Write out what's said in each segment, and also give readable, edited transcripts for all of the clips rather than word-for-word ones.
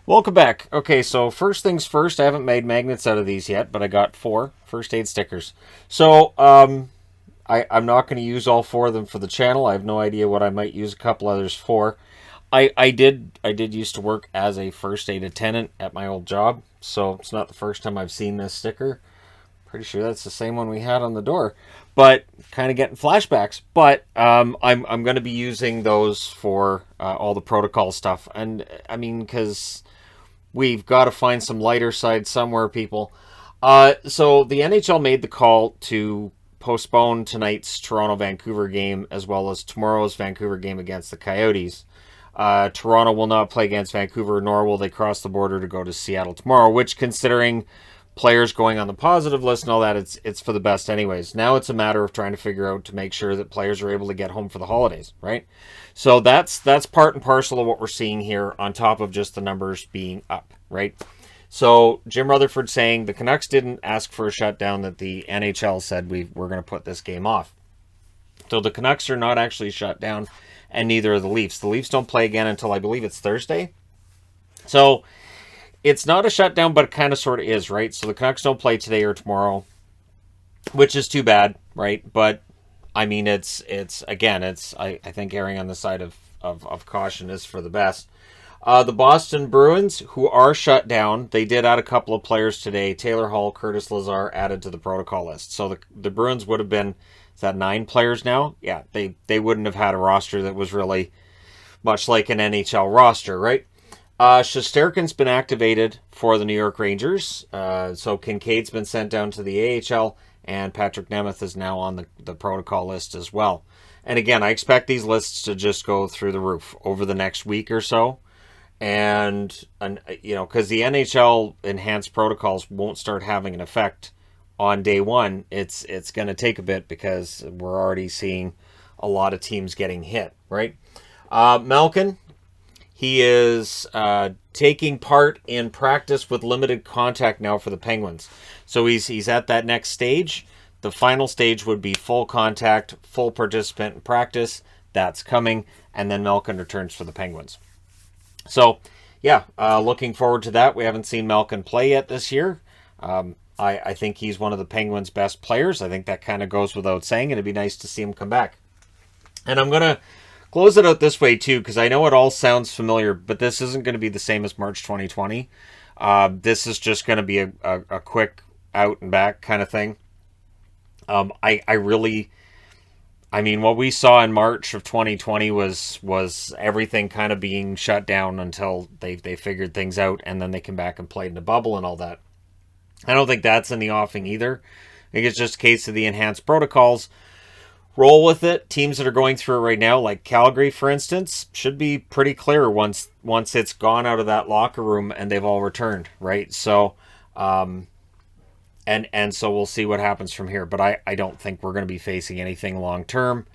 Welcome back. Okay, so first things first, I haven't made magnets out of these yet, but I got 4 first aid stickers. So, I'm not going to use all 4 of them for the channel. I have no idea what I might use a couple others for. I did used to work as a first aid attendant at my old job, so it's not the first time I've seen this sticker. Pretty sure that's the same one we had on the door, but kind of getting flashbacks. But I'm going to be using those for all the protocol stuff, and I mean because we've got to find some lighter side somewhere, people. So the NHL made the call to postpone tonight's Toronto-Vancouver game as well as tomorrow's Vancouver game against the Coyotes. Toronto will not play against Vancouver, nor will they cross the border to go to Seattle tomorrow, which, considering players going on the positive list and all that, it's for the best anyways. Now it's a matter of trying to figure out to make sure that players are able to get home for the holidays, right? So that's part and parcel of what we're seeing here, on top of just the numbers being up, right? So Jim Rutherford saying the Canucks didn't ask for a shutdown, that the NHL said we're going to put this game off. So the Canucks are not actually shut down, and neither are the Leafs. The Leafs don't play again until I believe it's Thursday. So it's not a shutdown, but it kind of sort of is, right? So the Canucks don't play today or tomorrow, which is too bad, right? But I mean, it's again, I think erring on the side of caution is for the best. The Boston Bruins, who are shut down, they did add a couple of players today. Taylor Hall, Curtis Lazar added to the protocol list. So the Bruins would have been, is that 9 players now? Yeah, they wouldn't have had a roster that was really much like an NHL roster, right? Shesterkin's been activated for the New York Rangers. So Kincaid's been sent down to the AHL, and Patrick Nemeth is now on the protocol list as well. And again, I expect these lists to just go through the roof over the next week or so. And because the NHL enhanced protocols won't start having an effect on day one, it's going to take a bit because we're already seeing a lot of teams getting hit, right? Malkin, he is taking part in practice with limited contact now for the Penguins. So he's at that next stage. The final stage would be full contact, full participant in practice. That's coming. And then Malkin returns for the Penguins. So, yeah, looking forward to that. We haven't seen Malkin play yet this year. I think he's one of the Penguins' best players. I think that kind of goes without saying. It'd be nice to see him come back. And I'm going to close it out this way, too, because I know it all sounds familiar, but this isn't going to be the same as March 2020. This is just going to be a quick out and back kind of thing. I mean, what we saw in March of 2020 was everything kind of being shut down until they figured things out, and then they came back and played in the bubble and all that. I don't think that's in the offing either. I think it's just a case of the enhanced protocols. Roll with it. Teams that are going through it right now, like Calgary, for instance, should be pretty clear once it's gone out of that locker room and they've all returned, right? So, and so we'll see what happens from here. But I don't think we're going to be facing anything long term.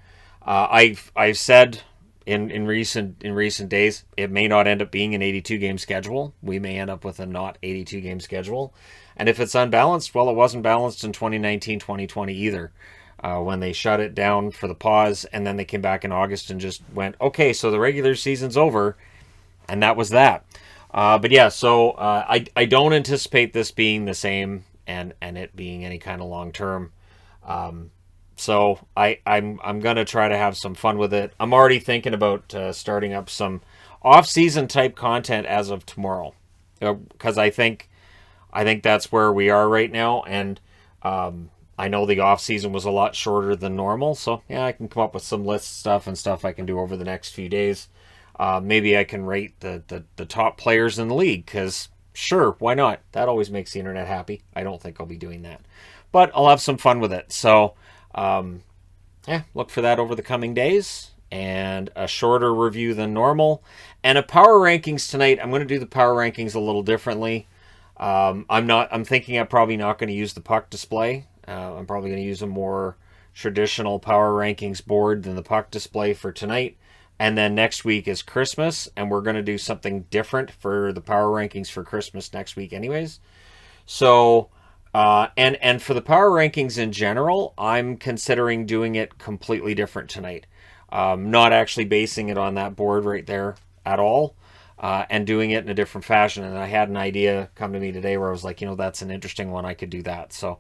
I've said in recent days, it may not end up being an 82 game schedule. We may end up with a not 82 game schedule. And if it's unbalanced, well, it wasn't balanced in 2019, 2020 either. When they shut it down for the pause, and then they came back in August and just went, okay, so the regular season's over, and that was that. But yeah, so I don't anticipate this being the same and it being any kind of long term. So I'm gonna try to have some fun with it. I'm already thinking about starting up some off-season type content as of tomorrow, because I think that's where we are right now, and I know the off season was a lot shorter than normal, so yeah, I can come up with some list stuff and stuff I can do over the next few days. Maybe I can rate the top players in the league, because sure, why not? That always makes the internet happy. I don't think I'll be doing that, but I'll have some fun with it. So yeah, look for that over the coming days, and a shorter review than normal, and a power rankings tonight. I'm going to do the power rankings a little differently. I'm thinking I'm probably not going to use the puck display. I'm probably going to use a more traditional power rankings board than the puck display for tonight. And then next week is Christmas, and we're going to do something different for the power rankings for Christmas next week anyways. So, and for the power rankings in general, I'm considering doing it completely different tonight. Not actually basing it on that board right there at all. and doing it in a different fashion. And I had an idea come to me today where I was like, that's an interesting one. I could do that. So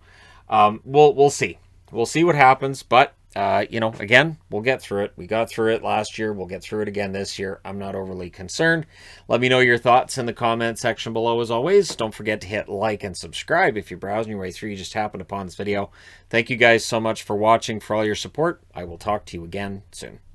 we'll see. We'll see what happens. But, again, we'll get through it. We got through it last year. We'll get through it again this year. I'm not overly concerned. Let me know your thoughts in the comment section below as always. Don't forget to hit like and subscribe if you're browsing your way through. You just happened upon this video. Thank you guys so much for watching, for all your support. I will talk to you again soon.